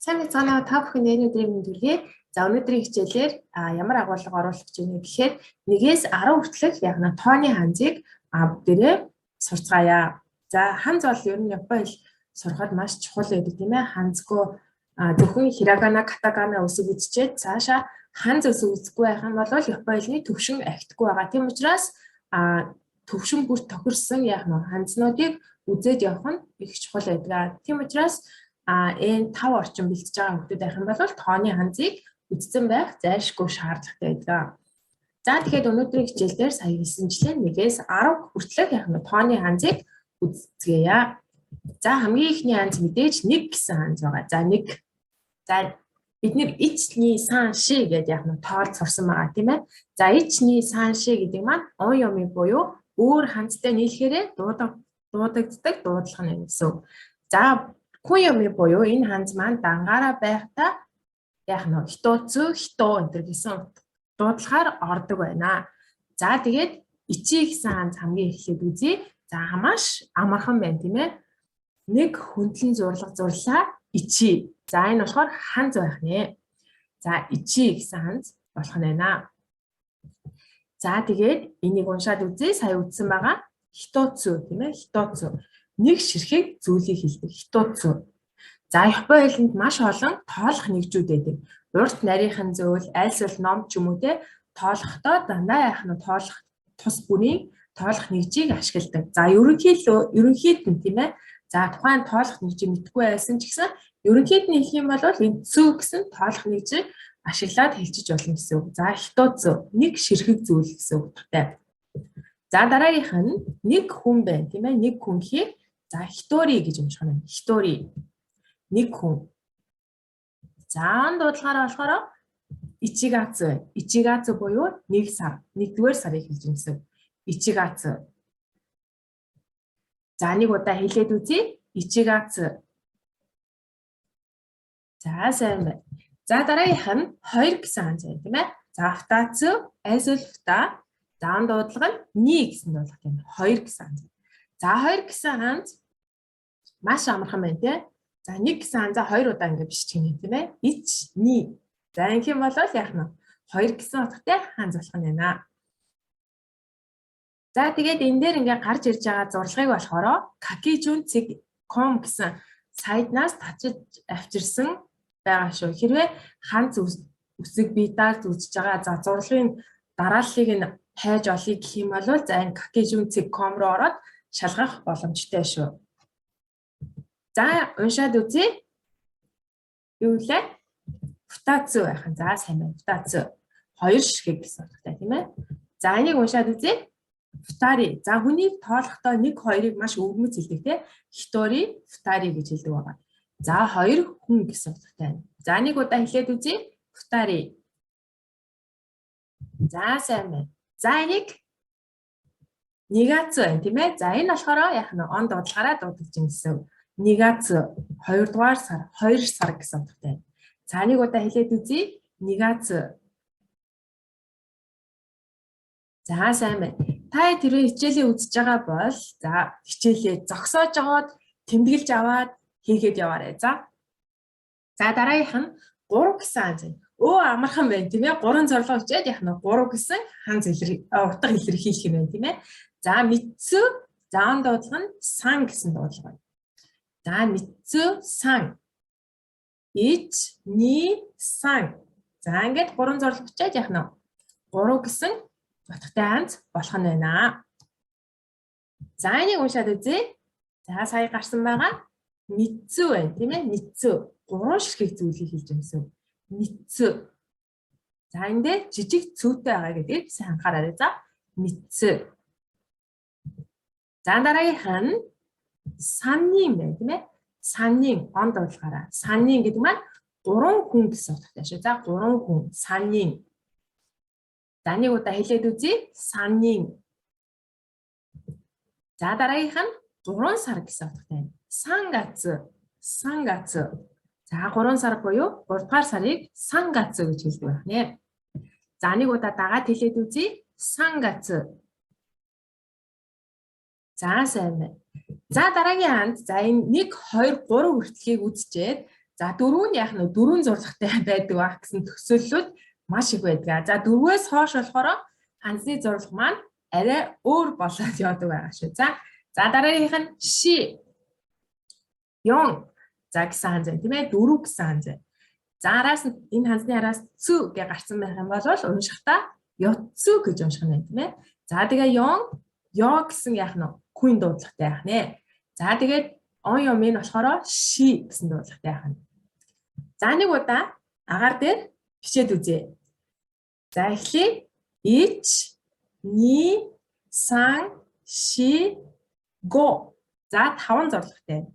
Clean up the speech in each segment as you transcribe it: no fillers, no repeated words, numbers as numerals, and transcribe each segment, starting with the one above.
Сайн мэцгаана та бүхэн өнөөдрийн мэнд хүргэе. За өнөөдрийн хичээлээр ямар агуулга оруулах гэж байна гэхээр 1-ээс 10 хүртэлх яг нь тооны ханзыг бүгдээрээ сурцгаая. За ханз бол ер нь Японы хэл сурахад маш чухал байдаг тийм ээ. Ханзгүй зөвхөн хирагана, катагана үсэг үзчихэд цаашаа ханз үсэг үзэхгүй байх юм бол Японы хэлний төвшин ахихгүй байгаа. Тийм учраас төвшин бүр тохирсон яг нь ханзнуудыг үзээд явах нь их чухал байдаг. Тийм учраас энэ 5 орчим бэлтэж байгаа хүмүүс байх юм бол тооны ханзыг үзсэн байх зайлшгүй шаардлагатай байдаг. За тэгэхээр өнөөдрийн хичээлдэр сая хэлсэнчлэн 1-ээс 10 хүртэлх яг нь тооны ханзыг үзцгээе. За хамгийн ихний ханз мэдээж 1 гэсэн ханз байгаа. За 1. За бид нэр ичний санши гэдэг яг нь тоолд сурсан байгаа тийм ээ. За ичний санши гэдэг маань он юмын буюу өөр ханзтай нийлэхээр дуудагддаг дуудлага нь гэсэн. За Куями буюу энэ ханз маань дангаараа байхдаа яг нь хитоцу хито энэ гэсэн дуудлагаар ордог байна. За тэгээд ичи гэсэн ханз хамгийн эхлээд үзье. За маш амархан байна тийм ээ. Нэг хөндлөн зурлага зурлаа ичи. За энэ болохоор ханз байх нэ. За ичи гэсэн ханз болох нь байна. За тэгээд энийг уншаад үзье. Сая үзсэн байгаа хитоцу тийм ээ. Хитоцу нэг ширхэг зүйлийг хэлдэг хитоцу. За Японы хэлэнд маш олон тоолох нэгжүүд байдаг. Урт нарийнхан зөвл, айлсвал ном ч юм уу те тоолохдоо дандаа яах нь тоолох тус бүрийн тоолох нэгжийг ашигладаг. За ерөнхийд нь тийм ээ. За тухайн тоолох нэгжийг мэдгүй байсан ч гэсэн ерөнхийд нь хэлэх юм бол энэ цүү гэсэн тоолох нэгжийг ашиглаад хэлчихэж болно гэсэн үг. За хитоцу нэг ширхэг зүйл гэсэн үгтэй. За дараагийнх нь нэг хүн байна тийм ээ. Нэг хүн гэхээр за хитори гэж унших нь. Хитори нэг хүн. За дуудлагаараа болохоор ичигацу. Ичигацу буюу нэг сар. Нэгдүгээр сарыг хэлж байгаа гэсэн. Ичигацу. За нэг удаа хэлээд үзье. Ичигацу. За сайн байна. За дараагийнх нь 2 гэсэн ханз байна тийм ээ. За фтацу айсул фта. За дуудлага нь 1 гэсэн дуудлага тийм. 2 гэсэн ханз. За 2 гэсэн ханз маш амархан байна тийм. За 1 гэсэн ханзаа 2 удаа ингэ биш чинь тийм ээ. Ич, ни. За ингэх юм бол яах нь 2 гэсэн утгатай ханз болох нь байна. За тэгээд энэ дээр ингээ гарч ирж байгаа зурлагыг болохоор kakijun.com гэсэн сайтнаас татчих авчирсан байгаа шүү. Хэрвээ ханз үсэг битаар үзэж байгаа за зурлагын дарааллыг нь хайж олъё гэх юм бол за энэ kakijun.com руу ороод шалгах боломжтой шүү. За уншаад үзье. Юу вэ? Фтацу байх нь. За сайн байна. Фтацу. 2 ширхэг гэсэн утгатай тийм ээ. За энийг уншаад үзье. Фтари. За хүнийг тоолохдоо 1 2-ыг маш өвгмөц хэлдэг тийм. Хитори, фтари гэж хэлдэг байгаа. За 2 хүн гэсэн утгатай байна. За нэг удаа хэлээд үзье. Фтари. За сайн байна. За энийг нигацу байна тийм ээ. За энэ болохоор яг нь он дуудлагаараа дуудагдж байгаа гэсэн. Нигацу 2 дугаар сар 2 сар гэсэн утгатай. За нэг удаа хэлээд үзье. Нигацу. За сайн байна. Та тэр хичээлээ үзэж байгаа бол за хичээлээ зогсоож аваад тэмдэглэж аваад хийгээд яваарай. За. За дараагийнх нь 3 гэсэн ханз. Амархан байна тийм ээ. 3 зорилго хичээд яг нь 3 гэсэн ханз утга илэрхийлэх юм байна тийм ээ. За митсу заан дуудлага нь сан гэсэн дуудлага. За митсу сан. Ич, ни, сан. За ингээд 3 зорилго хичээд яг нь 3 гэсэн утгатай ханз болох нь байна. За энийг уншаад үзье. За сая гарсан байгаа митсу байна тийм ээ. Митсу 3 ширхэг зүйлийг хэлж юмсан. Митсу. За эндээ жижиг цүүтэй байгаа гэдгийг сайн анхаараарай. За митсу. За дараагийнх нь саннин байна тийм ээ. Саннин он дуудлагаараа. Саннин гэдэг маань 3 хүн гэсэн утгатай шүү. За 3 хүн. Саннин. За нэг удаа хэлээд үзье. Саннин. За дараагийнх нь 3 сар гэсэн утгатай. Сангацу. Сангацу. За 3 сар буюу 3 дугаар сарыг сангацу гэж хэлдэг байх нэ. За нэг удаа дагаад хэлээд үзье. Сангацу. За сайн байна. За дараагийн ханд за энэ 1 2 3 хүртэлхийг үзчихэд За 4 нь яг нь 4 зурлагтай байдаг ба гэсэн төсөөллүүд маш их байдаг. За 4-өөс хойш болохоор хандсны зурлаг маань арай өөр болоод явдаг байгаа шүү. За дараагийнх нь ши ён за гэсэн ханз байна тийм ээ 4 гэсэн ханз байна. За араас нь энэ ханзны араас цү гэж гарсан байх юм бол уншихдаа ёцү гэж унших нь тийм ээ. За тэгээ ён ёо гэсэн яах нь куин дуудлагатай яах нэ. За тэгээд он ём нь болохоор ши гэсэн дуудлагатай яах нь. За нэг удаа агаар дээр бичээд үзье. За эхлэе. ич ни сан ши го. За 5 зорилготой.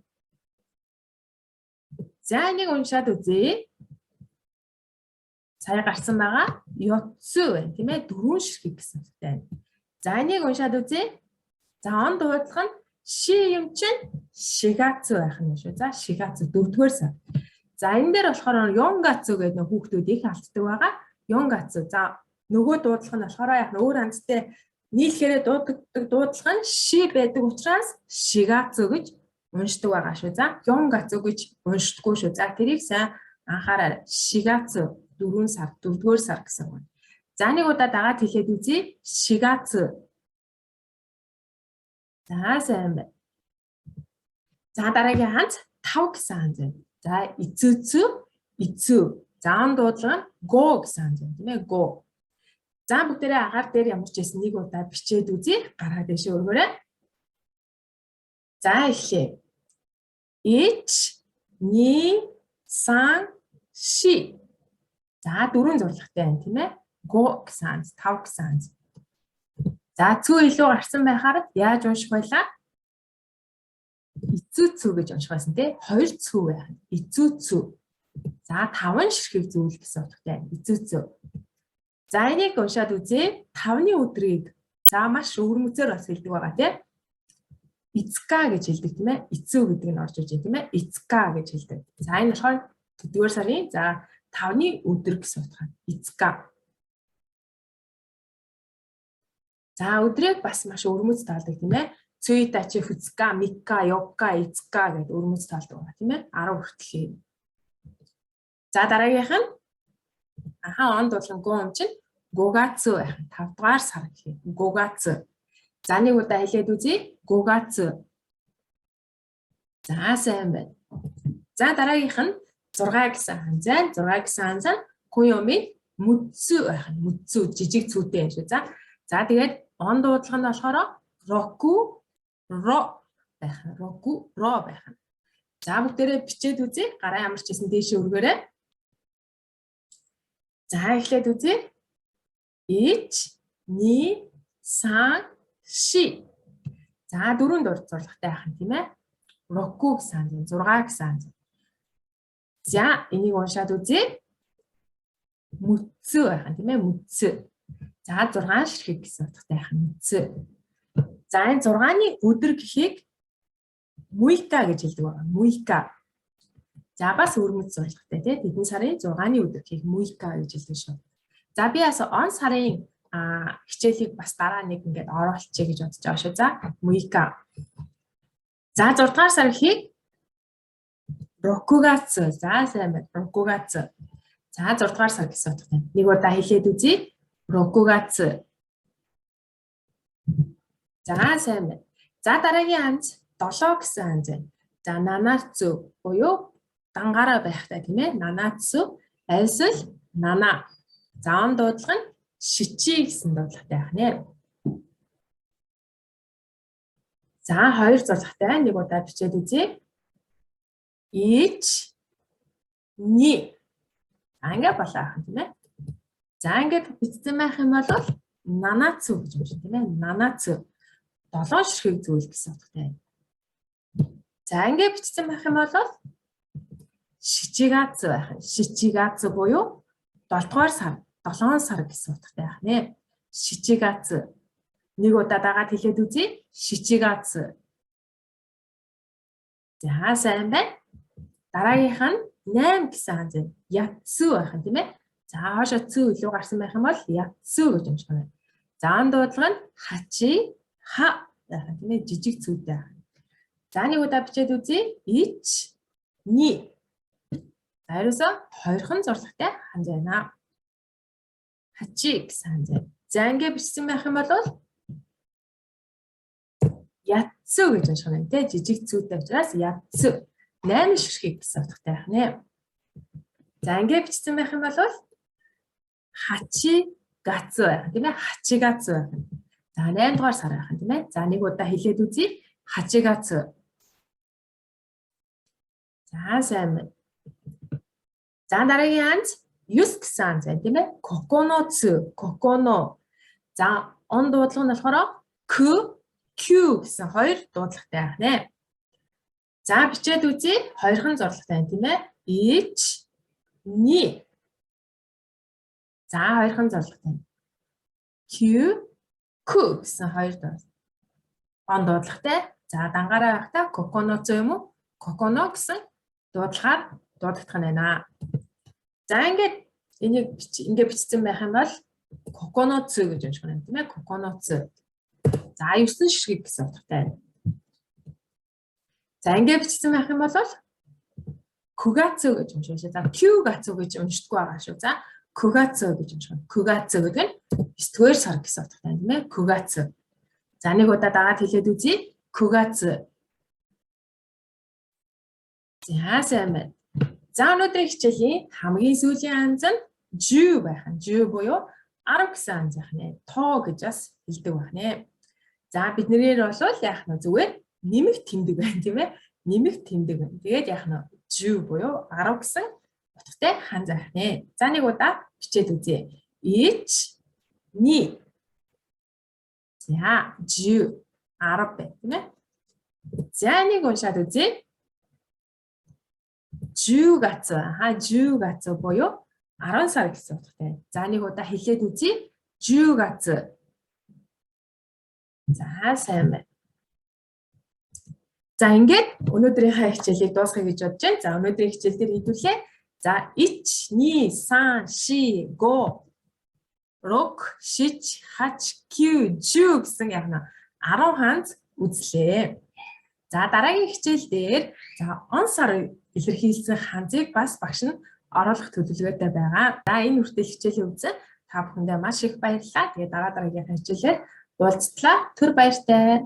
За энийг уншаад үзье. Сая гарсан байгаа ёцү байна тийм ээ 4 ширхэг гэсэн үгтэй байна. За энийг уншаад үзье. За он дуудлага нь ши юм чинь шигацү байх нь шүү. За шигацү 4-р сар. За энэ дээр болохоор ёнгацү гэдэг нэг хүүхдүүд их алддаг байгаа. Ёнгацү. За нөгөө дуудлага нь болохоор яг өөр хандтай нийлэхээр дууддаг дуудлага нь ши байдаг учраас шигацү гэж уншдаг байгаа шүү. За ёнгацү гэж уншдаггүй шүү. За тэрийг сайн анхаараа. Шигацү 4 сар 4-р сар гэсэн үг. За нэг удаа дагаад хэлээд үзье. Шигацү. За сайн байна. За дараагийн ханз 5 гэсэн ханз байна. За ицүцү ицү. За он дуудлага нь го гэсэн ханз байна тийм ээ го. За бүгдээрээ агаар дээр ямар ч байсан нэг удаа бичээд үзье. Гараад дэше өргөөрэй. За эхлэе. ич ни сан ши. За 4 зурлагтай байна тийм ээ. Го гэсэн ханз 5 гэсэн ханз. За цүү илүү гарсан байхаар яаж унших байлаа? Ицүцү гэж унших байсан тий. 2 цүү байх. Ицүцү. За 5 ширхэг зүйл гэсэн утгатай. Ицүцү. За энийг уншаад үзье. 5-ны өдрийг за маш өвөрмөцөөр бас хэлдэг байгаа тий. Ицка гэж хэлдэг тийм ээ. Ицү гэдэг нь орж иж тийм ээ. Ицка гэж хэлдэг. За энэ болохоор 4-р сарын за 5-ны өдөр гэсэн утгаар. Ицка. За өдрийг бас маш өрмөц таалдаг тийм ээ. Цуитачи, фүцка, микка, йокка, ицка гэдэг өрмөц таалдаг байгаа тийм ээ. 10 хүртэл. За дараагийнх нь он дуудлага го юм чинь гогацү байх. 5 дугаар сар гэх юм. Гогацү. За нэг удаа хэлээд үзье. Гогацү. За сайн байна. За дараагийнх нь 6 гэсэн ханз. 6 гэсэн ханз нь куйоми мүцү байх. Мүцү жижиг цүүтэй юм шүү. За тэгээд он дуудлага нь болохоор року ро байх. Року ро байх. За бүгдээрээ бичээд үзье. Гараа ямар ч гэсэн дээшээ өргөөрэй. За эхлээд үзье. ич ни сан ши. За 4 зурлагтай байх юм тийм ээ. Року гэсэн 6 гэсэн. За энийг уншаад үзье. Мүцү байх юм тийм ээ. Мүцү. За 6 ширхэг гэсэн утгатай байх мүцү. За энэ 6-ны өдөр гэхийг муйка гэж хэлдэг байгаа. Муйка. За бас өрмөц зорилготой тий. Тэдэн сарын 6-ны өдөр гэхийг муйка гэж хэлдэг шүү. За би бас он сарын хичээлийг бас дараа нэг ингээд оруулчихъя гэж бодож байгаа шүү. За муйка. За 6 дугаар сар гэхийг рокугацу. За сайн байна. Рокугацу. За 6 дугаар сар гэсэн утгатай. Нэг удаа хэлээд үзье. Рокугацу. За сайн байна. За дараагийн ханз 7 гэсэн ханз байна. За нанацу буюу дангаараа байхтай тийм ээ. Нанацу альсэл нана. За он дуудлага нь шичи гэсэн дуудлагатай байх нэ. За 2 зурлагтай нэг удаа бичээд үзье. ич ни. Ингээ болоо тийм ээ. За ингээд бичсэн байх юм бол нанацу гэж байна тийм ээ. Нанацу 7 ширхэг зүйл гэсэн утгатай. За ингээд бичсэн байх юм бол шичигацу байх. Шичигацу буюу 7 дугаар сар, 7 сар гэсэн утгатай байх нэ. Шичигацу. Нэг удаа дагаад хэлээд үзье. Шичигацу. За сайн байна. Дараагийнх нь 8 гэсэн ханз байна. Яцу байх юм тийм ээ. За хаашаа цүү илүү гарсан байх юм бол яцу гэж унших байна. За он дуудлага нь хачи ха байх юм тийм ээ. Жижиг цүүтэй байх. За нэг удаа бичээд үзье. ич ни. За ерөөсөө хоёрхан зурлагтай ханз байна. Хачи гэсэн ханз. За ингээ бичсэн байх юм бол ятцу гэж унших нь тийм жижиг зүйтэй учраас ятцу 8 ширхэг гэсэн утгатай байх нэ. За ингээ бичсэн байх юм бол хачи гацу байх тийм ээ хачи гацу байх. За 8 дугаар сар байх тийм ээ. За нэг удаа хэлээд үзье. Хачи гацу. За сайн байна. За дараагийн ханз юс гэсэн ханз байна тийм ээ. Коконоцу, коконо. За он дуудлага нь болохоор к, q гэсэн хоёр дуудлагатай байх нэ. За бичээд үзье. Хоёрхан зурлагтай байна тийм ээ. Ich, ni. За хоёрхан зурлагтай. Q, Q гэсэн хоёр он дуудлагатай. За дангаараа байхдаа коконоцу юм уу? Коконо гэсэн дуудлагаар дуудагдах нь байна. За ингээд энийг ингээд бичсэн байх юм бол коконоцу гэж унших юм тийм ээ. Коконоцу. За 9 ширхэг гэсэн утгатай байна. За ингээд бичсэн байх юм бол кугацу гэж уншиж байна. За кюгацу гэж уншдаггүй байгаа шүү. За кугацу гэж унших. Кугацу гэдэг нь 9-р сар гэсэн утгатай байна тийм ээ. Кугацу. За нэг удаа дагаад хэлээд үзье. Кугацу. За сайн байна. За өнөөдрийн хичээлийн хамгийн сүүлийн ханз нь жу байх нь. Жу буюу 10 гэсэн ханз байх нэ. Тоо гэж бас хэлдэг байх нэ. За биднээр бол яах нь зүгээр нэмэх тэмдэг байна тийм ээ. Нэмэх тэмдэг байна. Тэгээд яах нь жу буюу 10 гэсэн утгатай ханз байх нэ. За нэг удаа бичээд үзье. Ich, ni. За жу 10 байна тийм ээ. За нэг уншаад үзье. 10月 10月буюу 10 сар гэсэн утгатай. За нэг удаа хэлээд үзье. 10月. За сайн байна. За ингээд өнөөдрийнхээ хичээлийг дуусгая гэж бодож байна. За өнөөдрийн хичээл дээр хэдүүлээ. За 1 2 3 4 5 6 7 8 9 10 гэсэн яг нь 10 ханз үзлээ. За дараагийн хичээл дээр за он сар илэрхийлсэн ханзыг бас багш нь оруулах төлөвлөгөөтэй байгаа. За энэ хүртэл хичээлийн үзэн та бүхэндээ маш их баярлалаа. Тэгээ дараагийн хичээлээр уулзтлаа. Түр баяртай.